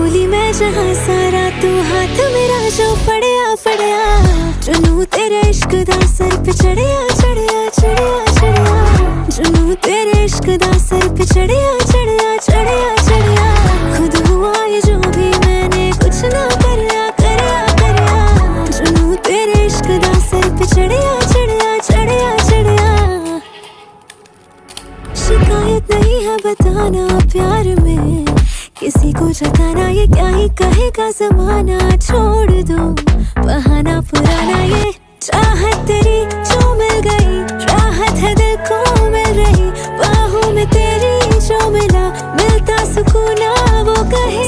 डोली मैं जहाँ सारा तू हाथ मेरा जो फड़िया फड़िया जुनू तेरे इश्क दा सर पे चढ़िया चढ़िया चढ़िया चढ़िया जुनू तेरे इश्क दा सर पे चढ़िया चढ़िया चढ़िया चढ़िया खुद हुआ ये जो भी मैंने कुछ ना करया करया करया जुनू तेरे इश्क दा सर पे चढ़िया चढ़िया चढ़िया चढ़िया शिकायत नहीं है बताना प्यार में किसी को जताना, ये क्या ही कहेगा जमाना। छोड़ दो बहाना पुराना, ये चाहत तेरी जो मिल गई राहत है दिल को मिल रही बाहों में तेरी जो मिला मिलता सुकून वो कहे।